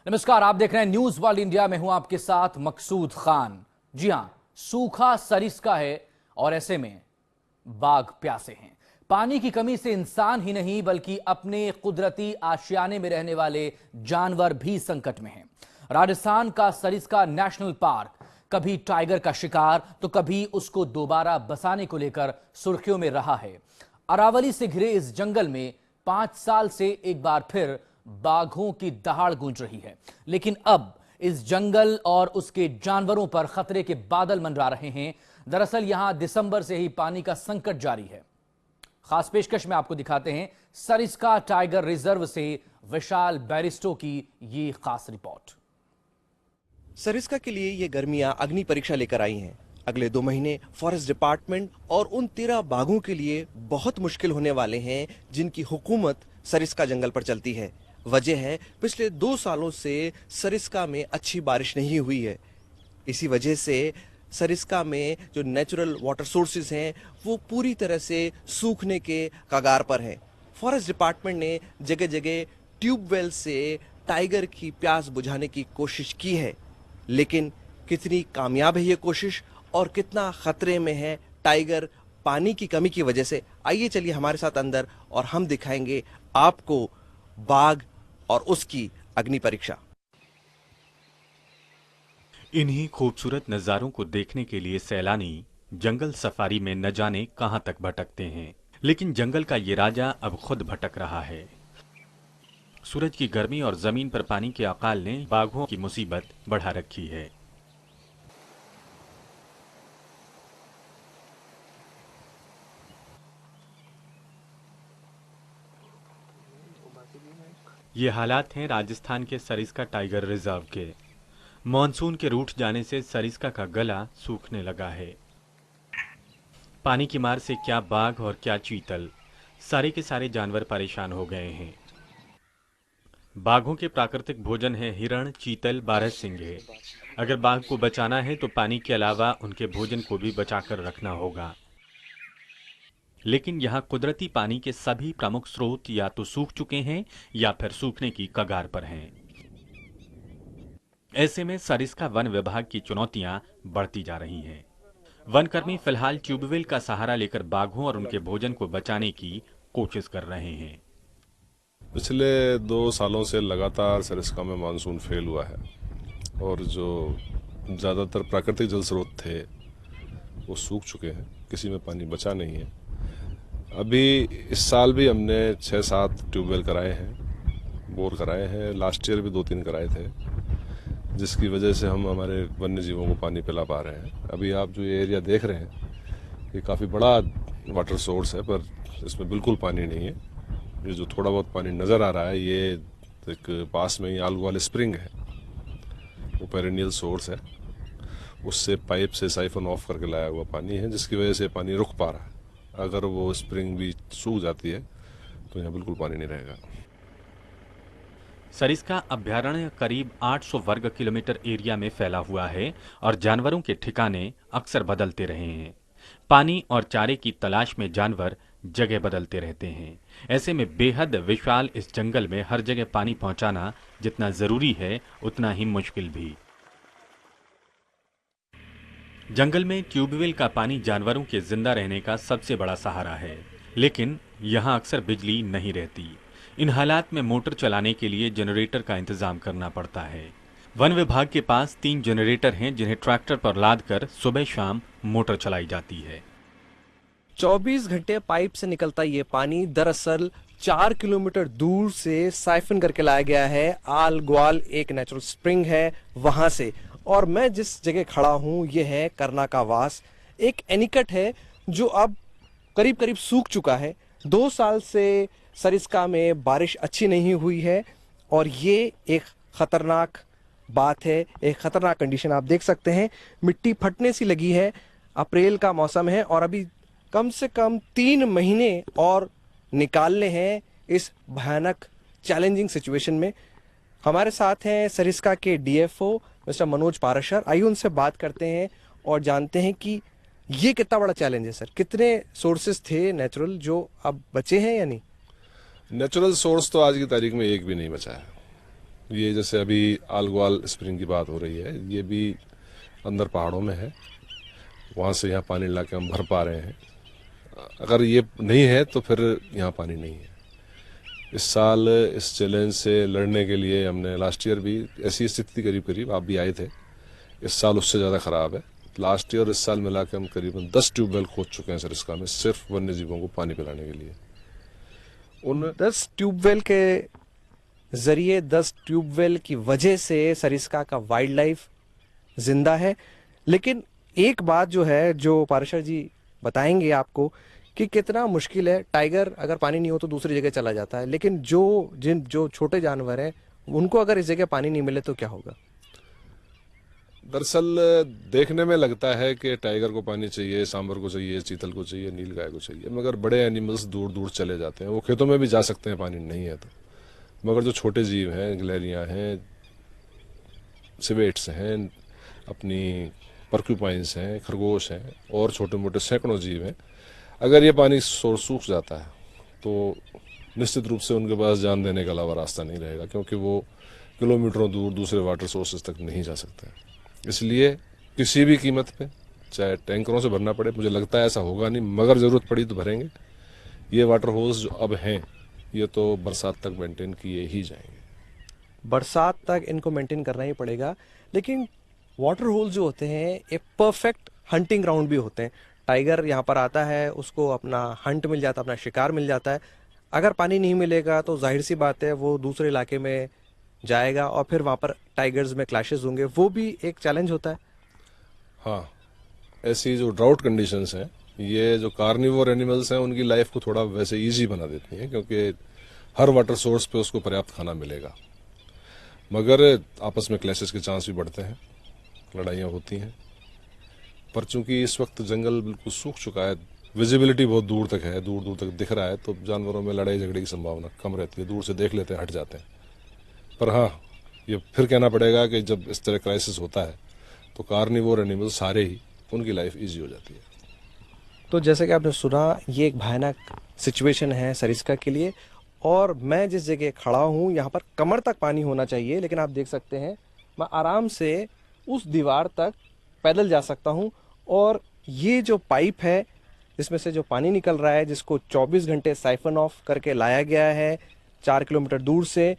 नमस्कार, आप देख रहे हैं न्यूज वर्ल्ड इंडिया में हूं आपके साथ मकसूद खान। जी हां, सूखा सरिस्का है और ऐसे में बाघ प्यासे हैं। पानी की कमी से इंसान ही नहीं बल्कि अपने कुदरती आशियाने में रहने वाले जानवर भी संकट में हैं। राजस्थान का सरिस्का नेशनल पार्क कभी टाइगर का शिकार तो कभी उसको दोबारा बसाने को लेकर सुर्खियों में रहा है। अरावली से घिरे इस जंगल में 5 साल से एक बार फिर बाघों की दहाड़ गूंज रही है, लेकिन अब इस जंगल और उसके जानवरों पर खतरे के बादल मंडरा रहे हैं। दरअसल यहां दिसंबर से ही पानी का संकट जारी है। खास पेशकश में आपको दिखाते हैं सरिस्का टाइगर रिजर्व से विशाल बैरिस्टो की ये खास रिपोर्ट। सरिस्का के लिए ये गर्मियां अग्नि परीक्षा लेकर आई हैं। अगले 2 महीने फॉरेस्ट डिपार्टमेंट और उन 13 बाघों के लिए बहुत मुश्किल होने वाले हैं जिनकी हुकूमत सरिस्का जंगल पर चलती है। वजह है पिछले 2 सालों से सरिस्का में अच्छी बारिश नहीं हुई है। इसी वजह से सरिस्का में जो नेचुरल वाटर सोर्सेज हैं वो पूरी तरह से सूखने के कगार पर हैं। फॉरेस्ट डिपार्टमेंट ने जगह जगह ट्यूबवेल से टाइगर की प्यास बुझाने की कोशिश की है, लेकिन कितनी कामयाब है ये कोशिश और कितना खतरे में है टाइगर पानी की कमी की वजह से, आइए चलिए हमारे साथ अंदर और हम दिखाएंगे आपको बाघ और उसकी अग्नि परीक्षा। इन्हीं खूबसूरत नजारों को देखने के लिए सैलानी जंगल सफारी में न जाने कहां तक भटकते हैं, लेकिन जंगल का ये राजा अब खुद भटक रहा है। सूरज की गर्मी और जमीन पर पानी के अकाल ने बाघों की मुसीबत बढ़ा रखी है। ये हालात हैं राजस्थान के सरिस्का टाइगर रिजर्व के। मॉनसून के रूठ जाने से सरिस्का का गला सूखने लगा है। पानी की मार से क्या बाघ और क्या चीतल, सारे के सारे जानवर परेशान हो गए हैं। बाघों के प्राकृतिक भोजन है हिरण, चीतल, बारहसिंगे। अगर बाघ को बचाना है तो पानी के अलावा उनके भोजन को भी बचाकर रखना होगा, लेकिन यहाँ कुदरती पानी के सभी प्रमुख स्रोत या तो सूख चुके हैं या फिर सूखने की कगार पर हैं। ऐसे में सरिस्का वन विभाग की चुनौतियां बढ़ती जा रही हैं। वनकर्मी फिलहाल ट्यूबवेल का सहारा लेकर बाघों और उनके भोजन को बचाने की कोशिश कर रहे हैं। पिछले 2 सालों से लगातार सरिस्का में मानसून फेल हुआ है और जो ज़्यादातर प्राकृतिक जल स्रोत थे वो सूख चुके हैं, किसी में पानी बचा नहीं है। अभी इस साल भी हमने 6-7 ट्यूबवेल कराए हैं, बोर कराए हैं। लास्ट ईयर भी 2-3 कराए थे, जिसकी वजह से हम हमारे वन्य जीवों को पानी पिला पा रहे हैं। अभी आप जो ये एरिया देख रहे हैं ये काफ़ी बड़ा वाटर सोर्स है, पर इसमें बिल्कुल पानी नहीं है। ये जो थोड़ा बहुत पानी नज़र आ रहा है ये एक पास में ही आलू वाले स्प्रिंग है, वो पेरेनियल सोर्स है, उससे पाइप से साइफन ऑफ करके लाया हुआ पानी है, जिसकी वजह से पानी रुक पा रहा है। अगर वो स्प्रिंग भी सूख जाती है तो यहाँ बिल्कुल पानी नहीं रहेगा। सरिस्का अभ्यारण्य करीब 800 वर्ग किलोमीटर एरिया में फैला हुआ है और जानवरों के ठिकाने अक्सर बदलते रहे हैं। पानी और चारे की तलाश में जानवर जगह बदलते रहते हैं। ऐसे में बेहद विशाल इस जंगल में हर जगह पानी पहुंचाना जितना जरूरी है उतना ही मुश्किल भी। जंगल में ट्यूबवेल का पानी जानवरों के जिंदा रहने का सबसे बड़ा सहारा है, लेकिन यहाँ अक्सर बिजली नहीं रहती। इन हालात में मोटर चलाने के लिए जनरेटर का इंतजाम करना पड़ता है। वन विभाग के पास 3 जनरेटर हैं जिन्हें ट्रैक्टर पर लादकर सुबह शाम मोटर चलाई जाती है। 24 घंटे पाइप से निकलता ये पानी दरअसल 4 किलोमीटर दूर से साइफन करके लाया गया है। आल ग्वाल एक नेचुरल स्प्रिंग है वहां से, और मैं जिस जगह खड़ा हूं ये है करना का वास, एक एनीकट है जो अब करीब करीब सूख चुका है। 2 साल से सरिस्का में बारिश अच्छी नहीं हुई है और ये एक खतरनाक बात है, एक खतरनाक कंडीशन आप देख सकते हैं। मिट्टी फटने सी लगी है। अप्रैल का मौसम है और अभी कम से कम 3 महीने और निकालने हैं इस भयानक चैलेंजिंग सिचुएशन में। हमारे साथ हैं सरिस्का के डीएफओ मिस्टर मनोज पाराशर। आइए उनसे बात करते हैं और जानते हैं कि ये कितना बड़ा चैलेंज है सर। कितने सोर्सेज थे नेचुरल जो अब बचे हैं या नहीं? नेचुरल सोर्स तो आज की तारीख में एक भी नहीं बचा है। ये जैसे अभी आलगवाल स्प्रिंग की बात हो रही है, ये भी अंदर पहाड़ों में है, वहाँ से यहाँ पानी ला के हम भर पा रहे हैं। अगर ये नहीं है तो फिर यहाँ पानी नहीं है। इस साल इस चैलेंज से लड़ने के लिए हमने लास्ट ईयर भी ऐसी स्थिति करीब करीब, आप भी आए थे, इस साल उससे ज़्यादा ख़राब है। लास्ट ईयर इस साल मिला के हम करीबन 10 ट्यूबवेल खोद चुके हैं सरिस्का में, सिर्फ वन्य जीवों को पानी पिलाने के लिए। उन 10 ट्यूबवेल के जरिए, 10 ट्यूबवेल की वजह से सरिस्का का वाइल्ड लाइफ जिंदा है। लेकिन एक बात जो है, जो पाराशर जी बताएंगे आपको कि कितना मुश्किल है। टाइगर अगर पानी नहीं हो तो दूसरी जगह चला जाता है, लेकिन जो छोटे जानवर हैं उनको अगर इस जगह पानी नहीं मिले तो क्या होगा? दरअसल देखने में लगता है कि टाइगर को पानी चाहिए, सांबर को चाहिए, चीतल को चाहिए, नीलगाय को चाहिए, मगर बड़े एनिमल्स दूर दूर चले जाते हैं। वो खेतों में भी जा सकते हैं पानी नहीं है तो, मगर जो छोटे जीव हैं, गिलहरियाँ हैं, सिवेट्स हैं, अपनी पर्क्यूपाइंस हैं, खरगोश हैं और छोटे मोटे सैकड़ों जीव हैं, अगर ये पानी सोर्स सूख जाता है तो निश्चित रूप से उनके पास जान देने के अलावा रास्ता नहीं रहेगा, क्योंकि वो किलोमीटरों दूर दूसरे वाटर सोर्सेज तक नहीं जा सकते। इसलिए किसी भी कीमत पे, चाहे टैंकरों से भरना पड़े, मुझे लगता है ऐसा होगा नहीं, मगर ज़रूरत पड़ी तो भरेंगे। ये वाटर होल्स जो अब हैं ये तो बरसात तक मेंटेन किए ही जाएंगे। बरसात तक इनको मेंटेन करना ही पड़ेगा। लेकिन वाटर होल जो होते हैं एक परफेक्ट हंटिंग ग्राउंड भी होते हैं। टाइगर यहाँ पर आता है, उसको अपना हंट मिल जाता है, अपना शिकार मिल जाता है। अगर पानी नहीं मिलेगा तो जाहिर सी बात है वो दूसरे इलाके में जाएगा और फिर वहाँ पर टाइगर्स में क्लैशेस होंगे, वो भी एक चैलेंज होता है। हाँ, ऐसी जो ड्राउट कंडीशंस हैं, ये जो कार्निवोर एनिमल्स हैं उनकी लाइफ को थोड़ा वैसे इजी बना देती हैं, क्योंकि हर वाटर सोर्स पे उसको पर्याप्त खाना मिलेगा। मगर आपस में क्लैशेस के चांस भी बढ़ते हैं, लड़ाइयाँ होती हैं। पर चूंकि इस वक्त जंगल बिल्कुल सूख चुका है, विजिबिलिटी बहुत दूर तक है, दूर दूर तक दिख रहा है, तो जानवरों में लड़ाई झगड़े की संभावना कम रहती है। दूर से देख लेते हैं, हट जाते हैं। पर हाँ, ये फिर कहना पड़ेगा कि जब इस तरह क्राइसिस होता है तो कार्निवोर एनिमल सारे ही, उनकी लाइफ ईजी हो जाती है। तो जैसे कि आपने सुना, ये एक भयानक सिचुएशन है सरिस्का के लिए। और मैं जिस जगह खड़ा हूँ यहाँ पर कमर तक पानी होना चाहिए, लेकिन आप देख सकते हैं मैं आराम से उस दीवार तक पैदल जा सकता हूँ। और ये जो पाइप है जिसमें से जो पानी निकल रहा है, जिसको 24 घंटे साइफन ऑफ करके लाया गया है 4 किलोमीटर दूर से,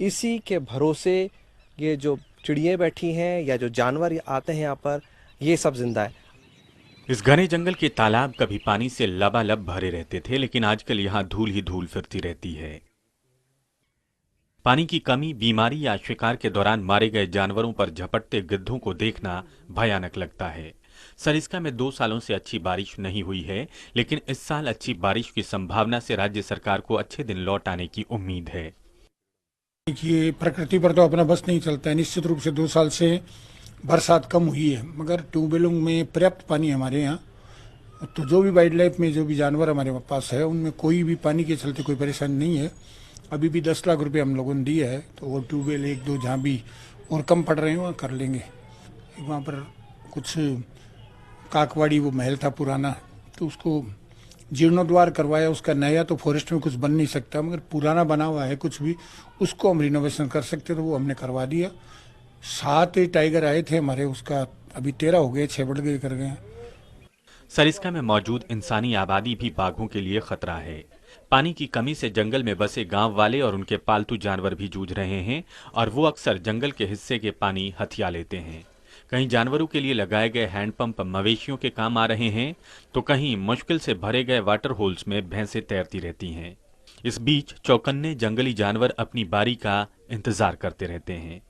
इसी के भरोसे ये जो चिड़ियाँ बैठी हैं या जो जानवर आते हैं यहाँ पर, ये सब जिंदा है। इस घने जंगल के तालाब कभी पानी से लबालब भरे रहते थे, लेकिन आजकल यहाँ धूल ही धूल फिरती रहती है। पानी की कमी, बीमारी या शिकार के दौरान मारे गए जानवरों पर झपटते गिद्धों को देखना भयानक लगता है। सरिस्का में 2 सालों से अच्छी बारिश नहीं हुई है, लेकिन इस साल अच्छी बारिश की संभावना से राज्य सरकार को अच्छे दिन लौट आने की उम्मीद है। देखिए, प्रकृति पर तो अपना बस नहीं चलता है। निश्चित रूप से 2 साल से बरसात कम हुई है, मगर ट्यूबवेलों में पर्याप्त पानी है हमारे यहाँ। तो जो भी वाइल्ड लाइफ में जो भी जानवर हमारे पास है, उनमें कोई भी पानी के चलते कोई परेशानी नहीं है। अभी भी 10 लाख रुपए हम लोगों ने दिए है, तो वो ट्यूबवेल 1-2 जहाँ भी और कम पड़ रहे हैं वहाँ कर लेंगे। वहाँ पर कुछ काकवाड़ी वो महल था पुराना, तो उसको जीर्णोद्वार करवाया। उसका नया तो फॉरेस्ट में कुछ बन नहीं सकता, मगर पुराना बना हुआ है कुछ भी, उसको हम रिनोवेशन कर सकते, तो वो हमने करवा दिया। 7 टाइगर आए थे हमारे, उसका अभी 13 हो गए, 6 बढ़ गए कर गए। सरिस्का में मौजूद इंसानी आबादी भी बाघों के लिए खतरा है। पानी की कमी से जंगल में बसे गांव वाले और उनके पालतू जानवर भी जूझ रहे हैं, और वो अक्सर जंगल के हिस्से के पानी हथिया लेते हैं। कहीं जानवरों के लिए लगाए गए हैंडपंप मवेशियों के काम आ रहे हैं, तो कहीं मुश्किल से भरे गए वाटर होल्स में भैंसें तैरती रहती हैं। इस बीच चौकन्ने जंगली जानवर अपनी बारी का इंतजार करते रहते हैं।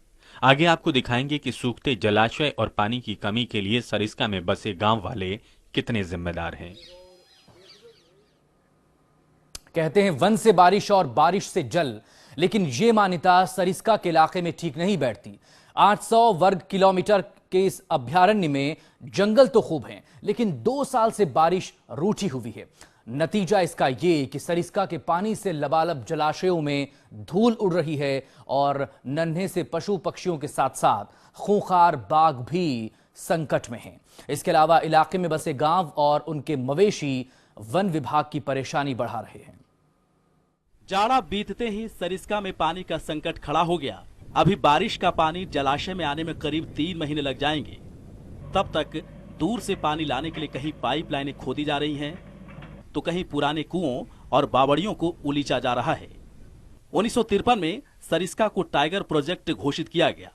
आगे आपको दिखाएंगे कि सूखते जलाशय और पानी की कमी के लिए सरिस्का में बसे गांव वाले कितने जिम्मेदार हैं। कहते हैं वन से बारिश और बारिश से जल, लेकिन ये मान्यता सरिस्का के इलाके में ठीक नहीं बैठती। 800 वर्ग किलोमीटर के इस अभयारण्य में जंगल तो खूब हैं, लेकिन 2 साल से बारिश रूठी हुई है। नतीजा इसका ये कि सरिस्का के पानी से लबालब जलाशयों में धूल उड़ रही है और नन्हे से पशु पक्षियों के साथ साथ खूंखार बाघ भी संकट में हैं। इसके अलावा इलाके में बसे गांव और उनके मवेशी वन विभाग की परेशानी बढ़ा रहे हैं। जाड़ा बीतते ही सरिस्का में पानी का संकट खड़ा हो गया। अभी बारिश का पानी जलाशय में आने में करीब 3 महीने लग जाएंगे। तब तक दूर से पानी लाने के लिए कहीं पाइपलाइनें खोदी जा रही हैं, तो कहीं पुराने कुओं और बावड़ियों को उलीचा जा रहा है। 1953 में सरिस्का को टाइगर प्रोजेक्ट घोषित किया गया।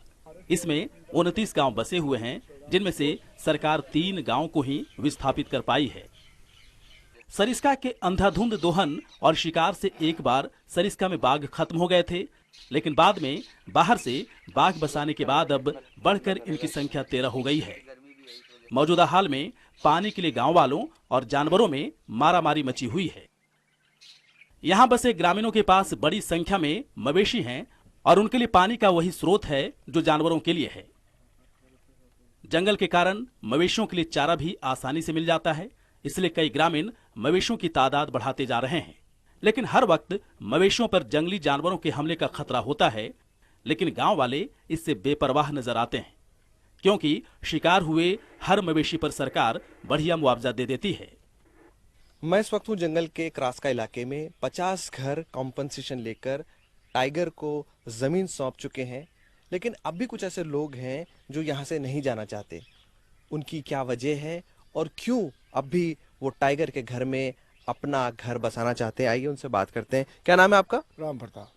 इसमें 29 गांव बसे हुए हैं, जिनमें से सरकार 3 गांव को ही विस्थापित कर पाई है। सरिस्का के अंधाधुंध दोहन और शिकार से एक बार सरिस्का में बाघ खत्म हो गए थे, लेकिन बाद में बाहर से बाघ बसाने के बाद अब बढ़कर इनकी संख्या 13 हो गई है। मौजूदा हाल में पानी के लिए गांव वालों और जानवरों में मारामारी मची हुई है। यहां बसे ग्रामीणों के पास बड़ी संख्या में मवेशी हैं और उनके लिए पानी का वही स्रोत है जो जानवरों के लिए है। जंगल के कारण मवेशियों के लिए चारा भी आसानी से मिल जाता है, इसलिए कई ग्रामीण मवेशियों की तादाद बढ़ाते जा रहे हैं। लेकिन हर वक्त मवेशियों पर जंगली जानवरों के हमले का खतरा होता है, लेकिन गांव वाले इससे बेपरवाह नजर आते हैं, क्योंकि शिकार हुए हर मवेशी पर सरकार बढ़िया मुआवजा दे देती है। मैं इस वक्त हूँ जंगल के क्रास्का इलाके में। 50 घर कॉम्पनसेशन लेकर टाइगर को जमीन सौंप चुके हैं, लेकिन अब भी कुछ ऐसे लोग हैं जो यहाँ से नहीं जाना चाहते। उनकी क्या वजह है और क्यों अब भी वो टाइगर के घर में अपना घर बसाना चाहते हैं, आइए उनसे बात करते हैं। क्या नाम है आपका? राम प्रताप।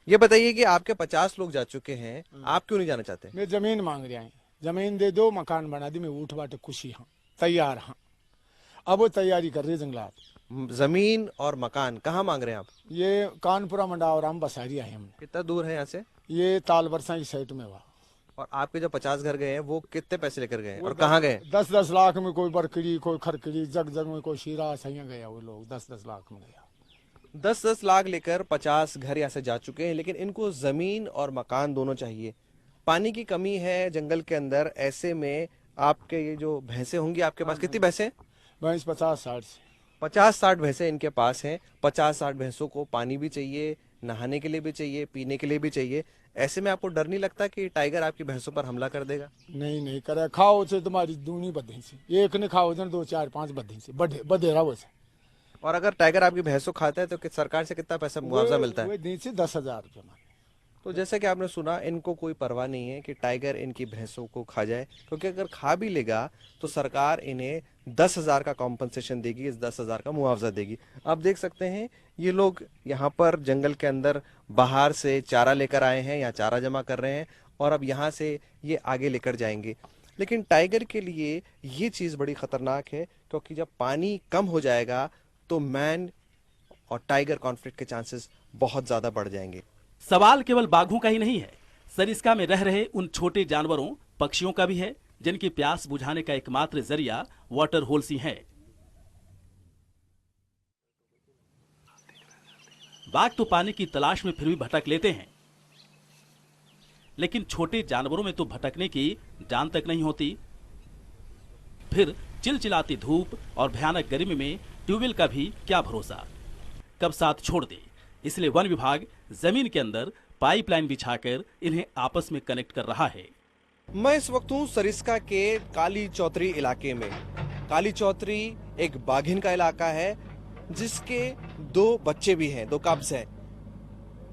ये बताइए कि आपके 50 लोग जा चुके हैं, आप क्यों नहीं जाना चाहते? मैं जमीन मांग रहा है, जमीन दे दो, मकान बना दी, मैं उठ बाटे खुशी हाँ, तैयार हाँ। अब वो तैयारी कर रही है जंगलात। जमीन और मकान कहाँ मांग रहे हैं आप? ये कानपुरा मंडावराम बसारिया है हमने। कितना दूर है यहाँ से? ये ताल बरसा की साइड में हुआ। और आपके जो 50 घर गए हैं वो कितने पैसे लेकर गए और कहाँ गए? 10-10 लाख में कोई बरकरी, कोई खरकरी, जग जग में कोई शीरा, सही गया वो लोग 10-10 लाख में गया। 10-10 लाख लेकर 50 घर यहाँ से जा चुके हैं, लेकिन इनको जमीन और मकान दोनों चाहिए। पानी की कमी है जंगल के अंदर। ऐसे में आपके ये जो भैंसे होंगी, आपके पास कितनी भैंसे? भैंस 50-60 से 50-60 भैंसे इनके पास हैं। 50-60 भैंसों को पानी भी चाहिए, नहाने के लिए भी चाहिए, पीने के लिए भी चाहिए। ऐसे में आपको डर नहीं लगता कि टाइगर आपकी भैंसों पर हमला कर देगा? नहीं करे, खाओ से तुम्हारी दूनी बद्धे से, एक ने खाओ 2-4-5 बद्धे से बधेरा वो से। और अगर टाइगर आपकी भैंसों खाता है तो सरकार से कितना पैसा मुआवजा मिलता है? दिन से 10,000 रुपये। तो जैसे कि आपने सुना, इनको कोई परवाह नहीं है कि टाइगर इनकी भैंसों को खा जाए, क्योंकि अगर खा भी लेगा तो सरकार इन्हें 10,000 का कॉम्पनसेशन देगी, इस 10,000 का मुआवजा देगी। आप देख सकते हैं ये लोग यहाँ पर जंगल के अंदर बाहर से चारा लेकर आए हैं या चारा जमा कर रहे हैं और अब यहाँ से ये आगे लेकर जाएंगे। लेकिन टाइगर के लिए ये चीज़ बड़ी खतरनाक है, क्योंकि जब पानी कम हो जाएगा तो मैन और टाइगर कॉन्फ्लिक्ट के चांसेस बहुत ज़्यादा बढ़ जाएंगे। सवाल केवल बाघों का ही नहीं है, सरिस्का में रह रहे उन छोटे जानवरों, पक्षियों का भी है, जिनकी प्यास बुझाने का एकमात्र जरिया वाटर होल्स ही है। बाघ तो पानी की तलाश में फिर भी भटक लेते हैं, लेकिन छोटे जानवरों में तो भटकने की जान तक नहीं होती। फिर चिलचिलाती धूप और भयानक गर्मी में ट्यूबवेल का भी क्या भरोसा, कब साथ छोड़ दे। इसलिए वन विभाग जमीन के अंदर पाइपलाइन बिछाकर इन्हें आपस में कनेक्ट कर रहा है। मैं इस वक्त हूँ सरिस्का के काली चौतरी इलाके में। काली चौतरी एक बाघिन का इलाका है जिसके 2 बच्चे भी हैं, 2 कब्स हैं।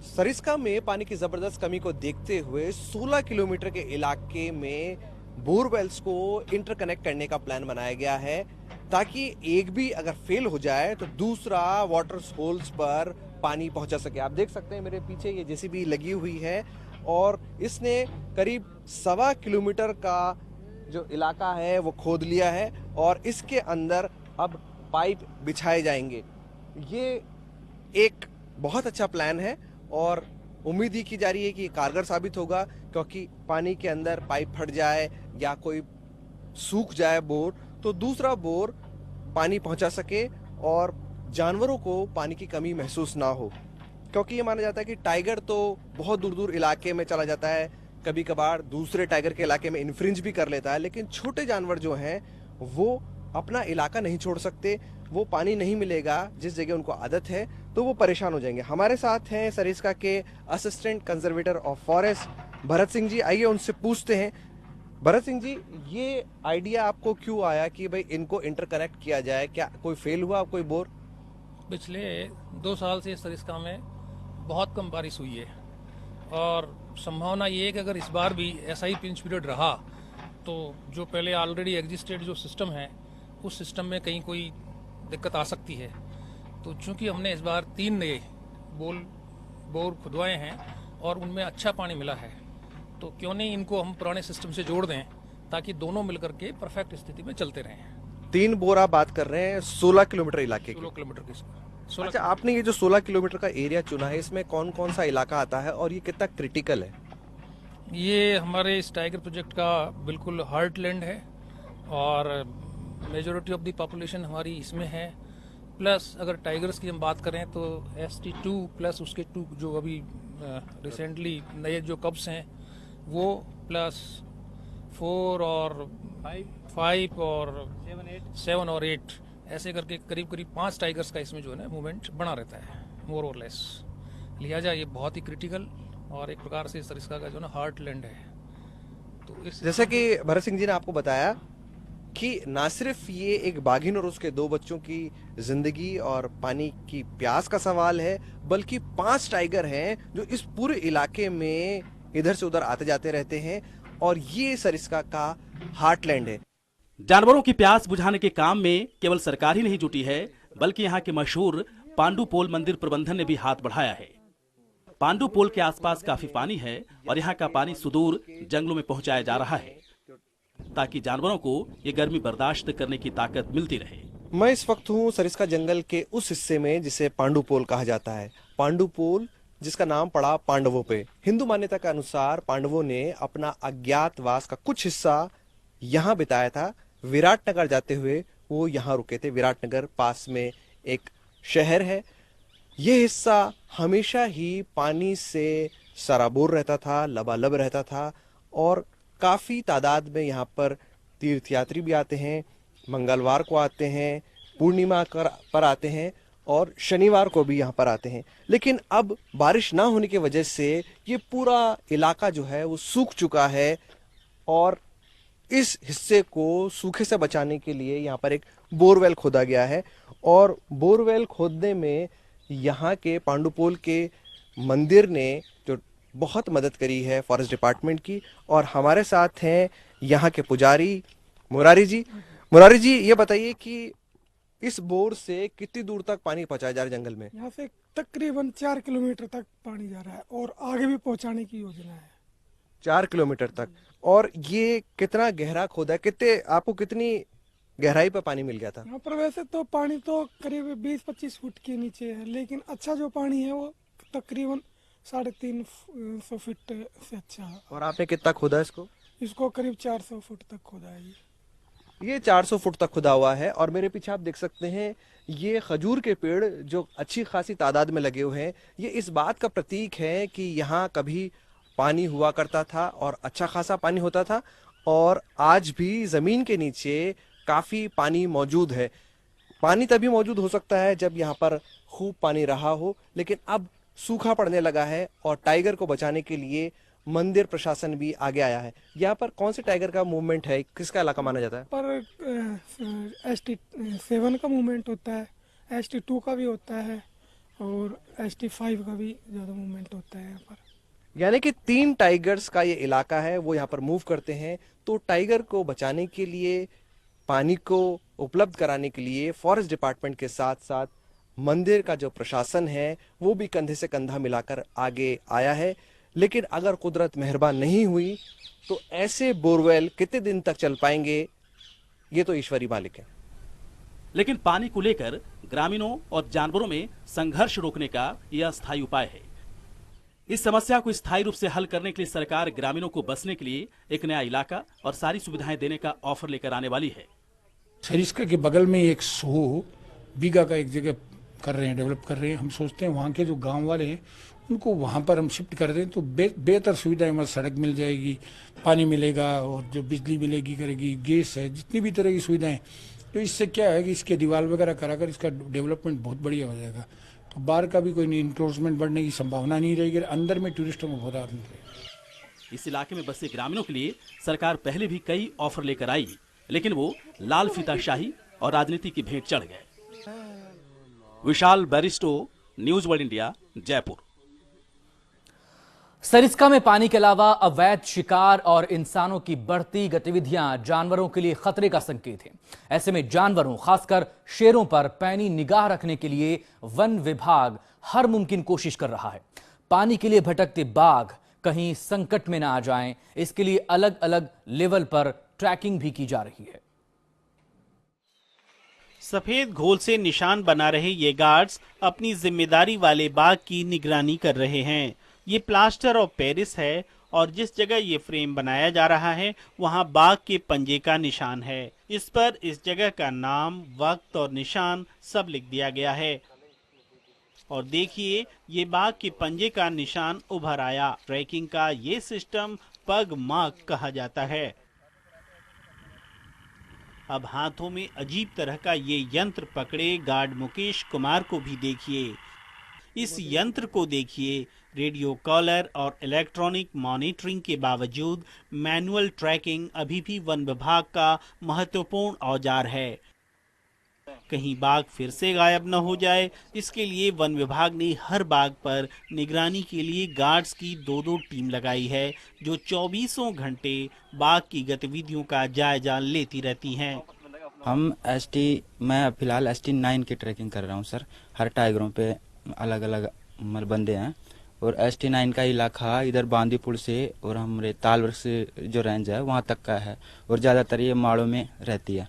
सरिस्का में पानी की जबरदस्त कमी को देखते हुए 16 किलोमीटर के इलाके में बोरवेल्स को इंटरकनेक्ट करने का प्लान बनाया गया है, ताकि एक भी अगर फेल हो जाए तो दूसरा वाटर होल्स पर पानी पहुंचा सके। आप देख सकते हैं मेरे पीछे ये जेसीबी लगी हुई है और इसने करीब 1.25 किलोमीटर का जो इलाका है वो खोद लिया है और इसके अंदर अब पाइप बिछाए जाएंगे। ये एक बहुत अच्छा प्लान है और उम्मीद ही की जा रही है कि ये कारगर साबित होगा, क्योंकि पानी के अंदर पाइप फट जाए या कोई सूख जाए बोर, तो दूसरा बोर पानी पहुंचा सके और जानवरों को पानी की कमी महसूस ना हो। क्योंकि ये माना जाता है कि टाइगर तो बहुत दूर दूर इलाके में चला जाता है, कभी कभार दूसरे टाइगर के इलाके में इन्फ्रिंज भी कर लेता है, लेकिन छोटे जानवर जो हैं वो अपना इलाका नहीं छोड़ सकते। वो पानी नहीं मिलेगा जिस जगह उनको आदत है तो वो परेशान हो जाएंगे। हमारे साथ हैं सरिस्का के assistant conservator of forest Bharat Singh ji, आइए उनसे पूछते हैं। भरत सिंह जी, ये आइडिया आपको क्यों आया कि भाई इनको इंटरकनेक्ट किया जाए? क्या कोई फेल हुआ, कोई बोर? पिछले 2 साल से सरिस्का में बहुत कम बारिश हुई है और संभावना ये है कि अगर इस बार भी ऐसा ही पिंच पीरियड रहा तो जो पहले ऑलरेडी एग्जिस्टेड जो सिस्टम है उस सिस्टम में कहीं कोई दिक्कत आ सकती है। तो चूंकि हमने इस बार 3 नए बोर खुदवाए हैं और उनमें अच्छा पानी मिला है, तो क्यों नहीं इनको हम पुराने सिस्टम से जोड़ दें ताकि दोनों मिलकर के परफेक्ट स्थिति में चलते रहें। 3 बोर आप बात कर रहे हैं 16 किलोमीटर इलाके की। 16 किलोमीटर की। अच्छा, आपने ये जो 16 किलोमीटर का एरिया चुना है, इसमें कौन कौन सा इलाका आता है और ये कितना क्रिटिकल है? ये हमारे इस टाइगर प्रोजेक्ट का बिल्कुल हार्टलैंड है और मेजॉरिटी ऑफ द पॉपुलेशन हमारी इसमें है। प्लस अगर टाइगर्स की हम बात करें तो ST2 प्लस उसके 2 जो अभी रिसेंटली नए जो कब्स हैं वो, प्लस 4 और 5 और 7 और 8 ऐसे करके करीब करीब 5 टाइगर्स का इसमें जो है ना मूवमेंट बना रहता है मोर और लेस। लिहाजा ये बहुत ही क्रिटिकल और एक प्रकार से सरिस्का का जो ना हार्टलैंड है। तो इस जैसे कि भरत सिंह जी ने आपको बताया कि ना सिर्फ ये एक बाघिन और उसके 2 बच्चों की जिंदगी और पानी की प्यास का सवाल है, बल्कि 5 टाइगर हैं जो इस पूरे इलाके में इधर से उधर आते जाते रहते हैं और ये सरिस्का का हार्टलैंड है। जानवरों की प्यास बुझाने के काम में केवल सरकार ही नहीं जुटी है, बल्कि यहाँ के मशहूर पांडु पोल मंदिर प्रबंधन ने भी हाथ बढ़ाया है। पांडु पोल के आसपास काफी पानी है और यहाँ का पानी सुदूर जंगलों में पहुंचाया जा रहा है ताकि जानवरों को ये गर्मी बर्दाश्त करने की ताकत मिलती रहे। मैं इस वक्त हूँ सरिस्का जंगल के उस हिस्से में जिसे पांडु पोल कहा जाता है। पांडु पोल जिसका नाम पड़ा पांडवों पे। हिंदू मान्यता के अनुसार पांडवों ने अपना अज्ञातवास का कुछ हिस्सा यहाँ बिताया था। विराटनगर जाते हुए वो यहाँ रुके थे। विराटनगर पास में एक शहर है। ये हिस्सा हमेशा ही पानी से सराबोर रहता था, लबालब रहता था और काफी तादाद में यहाँ पर तीर्थयात्री भी आते हैं। मंगलवार को आते हैं, पूर्णिमा पर आते हैं और शनिवार को भी यहाँ पर आते हैं। लेकिन अब बारिश ना होने की वजह से ये पूरा इलाका जो है वो सूख चुका है और इस हिस्से को सूखे से बचाने के लिए यहाँ पर एक बोरवेल खोदा गया है और बोरवेल खोदने में यहाँ के पांडुपोल के मंदिर ने जो बहुत मदद करी है फॉरेस्ट डिपार्टमेंट की। और हमारे साथ हैं यहाँ के पुजारी मुरारी जी। मुरारी जी, ये बताइए कि इस बोर से कितनी दूर तक पानी पहुंचाया जा रहा है जंगल में? यहाँ से तकरीबन 4 किलोमीटर तक पानी जा रहा है और आगे भी पहुंचाने की योजना है। 4 किलोमीटर तक। और ये कितना गहरा खोदा है? आपको कितनी गहराई पर पानी मिल गया था? यहाँ पर वैसे तो पानी तो करीब 20-25 फुट के नीचे है, लेकिन अच्छा जो पानी है वो तकरीबन 350 फीट से अच्छा है। और आपने कितना खोदा इसको? इसको करीब 400 फुट तक खोदा है। ये 400 फुट तक खुदा हुआ है। और मेरे पीछे आप देख सकते हैं ये खजूर के पेड़ जो अच्छी खासी तादाद में लगे हुए हैं। ये इस बात का प्रतीक है कि यहाँ कभी पानी हुआ करता था और अच्छा खासा पानी होता था और आज भी जमीन के नीचे काफी पानी मौजूद है। पानी तभी मौजूद हो सकता है जब यहाँ पर खूब पानी रहा हो, लेकिन अब सूखा पड़ने लगा है और टाइगर को बचाने के लिए मंदिर प्रशासन भी आगे आया है। यहाँ पर कौन से टाइगर का मूवमेंट है, किसका इलाका माना जाता है? पर ST7 का मूवमेंट होता है, ST2 का भी होता है और ST5 का भी ज्यादा मूवमेंट होता है यहाँ पर। यानी कि 3 टाइगर्स का ये इलाका है, वो यहाँ पर मूव करते हैं। तो टाइगर को बचाने के लिए, पानी को उपलब्ध कराने के लिए फॉरेस्ट डिपार्टमेंट के साथ साथ मंदिर का जो प्रशासन है वो भी कंधे से कंधा मिलाकर आगे आया है। लेकिन अगर कुदरत मेहरबान नहीं हुई तो ऐसे बोरवेल कितने दिन तक चल पाएंगे, ये तो ईश्वरी मालिक है। लेकिन पानी को लेकर ग्रामीणों और जानवरों में संघर्ष रोकने का यह अस्थायी उपाय है। इस समस्या को स्थायी रूप से हल करने के लिए सरकार ग्रामीणों को बसने के लिए एक नया इलाका और सारी सुविधाएं देने का ऑफर लेकर आने वाली है। सरिस्का के बगल में 100 बीघा का एक जगह कर रहे हैं, डेवलप कर रहे हैं। हम सोचते हैं वहाँ के जो गांव वाले हैं उनको वहाँ पर हम शिफ्ट कर दें तो बेहतर सुविधाएं, मतलब सड़क मिल जाएगी, पानी मिलेगा और जो बिजली मिलेगी करेगी, गैस है, जितनी भी तरह की सुविधाएं। तो इससे क्या है कि इसके दीवार वगैरह कराकर इसका डेवलपमेंट बहुत बढ़िया हो जाएगा। तो बाहर का भी कोई इंक्रोचमेंट बढ़ने की संभावना नहीं रहेगी, अंदर में टूरिस्टों को बहुत आनंद रहेगा। इस इलाके में बसे ग्रामीणों के लिए सरकार पहले भी कई ऑफर लेकर आई, लेकिन वो लाल फीताशाही और राजनीति की भेंट चढ़ गए। Vishal Baristo, news world India, Jaipur. Sariska में पानी के अलावा अवैध शिकार और इंसानों की बढ़ती गतिविधियां जानवरों के लिए खतरे का संकेत है। ऐसे में जानवरों, खासकर शेरों पर पैनी निगाह रखने के लिए वन विभाग हर मुमकिन कोशिश कर रहा है। पानी के लिए भटकते बाघ कहीं संकट में न आ जाएं, इसके लिए अलग अलग लेवल पर ट्रैकिंग भी की जा रही है। सफेद घोल से निशान बना रहे ये गार्ड्स अपनी जिम्मेदारी वाले बाघ की निगरानी कर रहे हैं। ये प्लास्टर ऑफ पेरिस है और जिस जगह ये फ्रेम बनाया जा रहा है वहाँ बाघ के पंजे का निशान है। इस पर इस जगह का नाम, वक्त और निशान सब लिख दिया गया है। और देखिए, ये बाघ के पंजे का निशान उभर आया। ट्रैकिंग का ये सिस्टम पग मार्क कहा जाता है। अब हाथों में अजीब तरह का ये यंत्र पकड़े गार्ड मुकेश कुमार को भी देखिए। इस यंत्र को देखिए। रेडियो कॉलर और इलेक्ट्रॉनिक मॉनिटरिंग के बावजूद मैनुअल ट्रैकिंग अभी भी वन विभाग का महत्वपूर्ण औजार है। कहीं बाघ फिर से गायब न हो जाए, इसके लिए वन विभाग ने हर बाघ पर निगरानी के लिए गार्ड्स की 2-2 टीम लगाई है, जो 24 घंटे बाघ की गतिविधियों का जायजा लेती रहती हैं। मैं फिलहाल ST9 की ट्रैकिंग कर रहा हूं सर। हर टाइगरों पे अलग अलग बंदे हैं और ST9 का इलाका इधर बांदीपुर से और हमारे तालवर से जो रेंज है वहाँ तक का है और ज़्यादातर ये माड़ों में रहती है।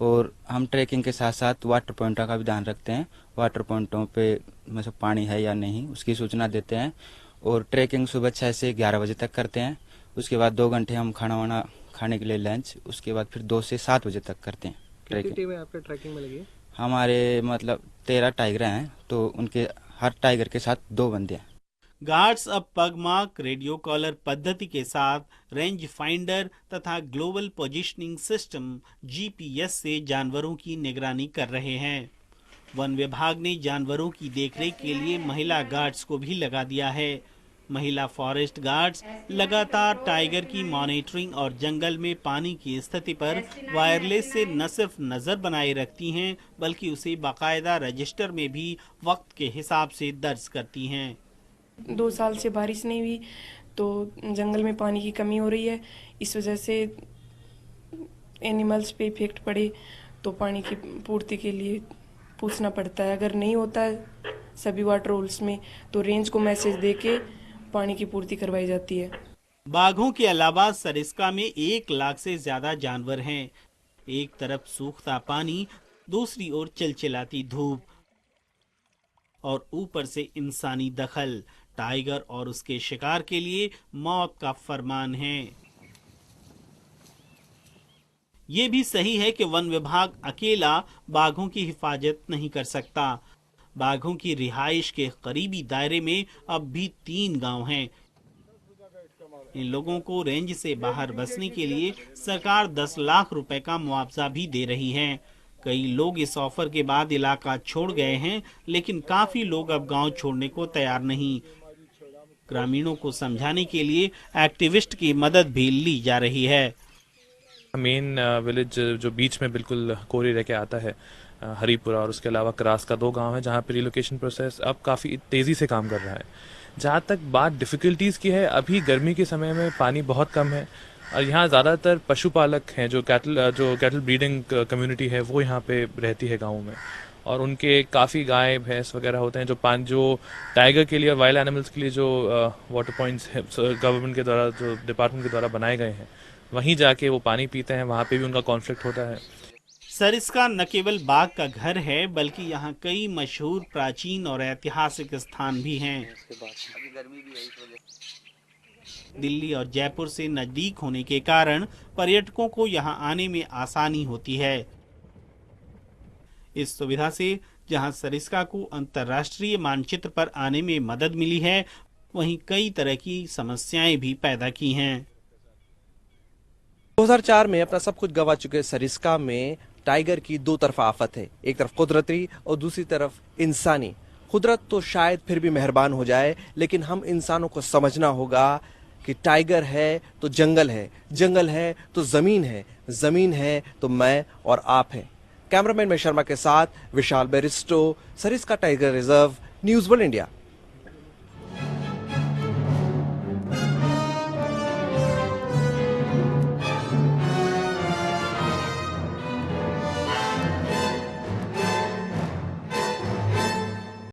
और हम ट्रैकिंग के साथ साथ वाटर पॉइंटों का भी ध्यान रखते हैं। वाटर पॉइंटों पे मतलब पानी है या नहीं उसकी सूचना देते हैं। और ट्रैकिंग सुबह 6 से 11 बजे तक करते हैं। उसके बाद 2 घंटे हम खाना वाना खाने के लिए लंच, उसके बाद फिर 2 से 7 बजे तक करते हैं। कितनी टीमें आपके ट्रैकिंग में लगी? हमारे मतलब 13 टाइगर हैं, तो उनके हर टाइगर के साथ 2 बंदे हैं। गार्ड्स अब पगमार्क, रेडियो कॉलर पद्धति के साथ रेंज फाइंडर तथा ग्लोबल पोजीशनिंग सिस्टम GPS से जानवरों की निगरानी कर रहे हैं। वन विभाग ने जानवरों की देखरेख के लिए महिला गार्ड्स को भी लगा दिया है। महिला फॉरेस्ट गार्ड्स लगातार टाइगर की मॉनिटरिंग और जंगल में पानी की स्थिति पर वायरलेस से न सिर्फ नजर बनाए रखती हैं, बल्कि उसे बाकायदा रजिस्टर में भी वक्त के हिसाब से दर्ज करती हैं। 2 साल से बारिश नहीं हुई तो जंगल में पानी की कमी हो रही है। इस वजह से एनिमल्स पे इफेक्ट पड़े तो पानी की पूर्ति के लिए पूछना पड़ता है। अगर नहीं होता है सभी वाटर होल्स में तो रेंज को मैसेज देके पानी की पूर्ति करवाई जाती है। बाघों के अलावा सरिस्का में 1 लाख से ज्यादा जानवर हैं। एक तरफ सूखता पानी, दूसरी ओर चिलचिलाती धूप और ऊपर से इंसानी दखल। टाइगर और उसके शिकार के लिए मौत का फरमान है। ये भी सही है कि वन विभाग अकेला बाघों की हिफाजत नहीं कर सकता। बाघों की रिहाइश के करीबी दायरे में अब भी 3 गांव हैं। इन लोगों को रेंज से बाहर बसने के लिए सरकार 10 लाख रुपए का मुआवजा भी दे रही है। कई लोग इस ऑफर के बाद इलाका छोड़ गए हैं, लेकिन काफी लोग अब गांव छोड़ने को तैयार नहीं। ग्रामीणों को समझाने के लिए एक्टिविस्ट की मदद भी ली जा रही है। मेन विलेज जो बीच में बिल्कुल कोरी रह के आता है, हरीपुरा, और उसके अलावा क्रास का 2 गांव है जहां पे रिलोकेशन प्रोसेस अब काफ़ी तेज़ी से काम कर रहा है। जहां तक बात डिफ़िकल्टीज़ की है, अभी गर्मी के समय में पानी बहुत कम है और यहाँ ज़्यादातर पशुपालक हैं जो कैटल ब्रीडिंग कम्युनिटी है वो यहाँ पे रहती है गाँव में, और उनके काफ़ी गाय भैंस वगैरह होते हैं जो टाइगर के लिए और वाइल्ड एनिमल्स के लिए जो वाटर पॉइंट्स गवर्नमेंट के द्वारा, जो डिपार्टमेंट के द्वारा बनाए गए हैं, वहीं जाके वो पानी पीते हैं। वहाँ पे भी उनका कॉन्फ्लिक्ट होता है। सरिस्का न केवल बाघ का घर है, बल्कि यहाँ कई मशहूर प्राचीन और ऐतिहासिक स्थान भी हैं। दिल्ली और जयपुर से नजदीक होने के कारण पर्यटकों को यहाँ आने में आसानी होती है। इस सुविधा से जहाँ सरिस्का को अंतर्राष्ट्रीय मानचित्र पर आने में मदद मिली है, वहीं कई तरह की समस्याएं भी पैदा की हैं। 2004 में अपना सब कुछ गवा चुके सरिस्का में टाइगर की 2 तरफा आफत है। एक तरफ कुदरती और दूसरी तरफ इंसानी। कुदरत तो शायद फिर भी मेहरबान हो जाए, लेकिन हम इंसानों को समझना होगा कि टाइगर है तो जंगल है, जंगल है तो जमीन है, जमीन है तो मैं और आप हैं। कैमरामैन में शर्मा के साथ Vishal Baristo, Sariska tiger reserve, news world India.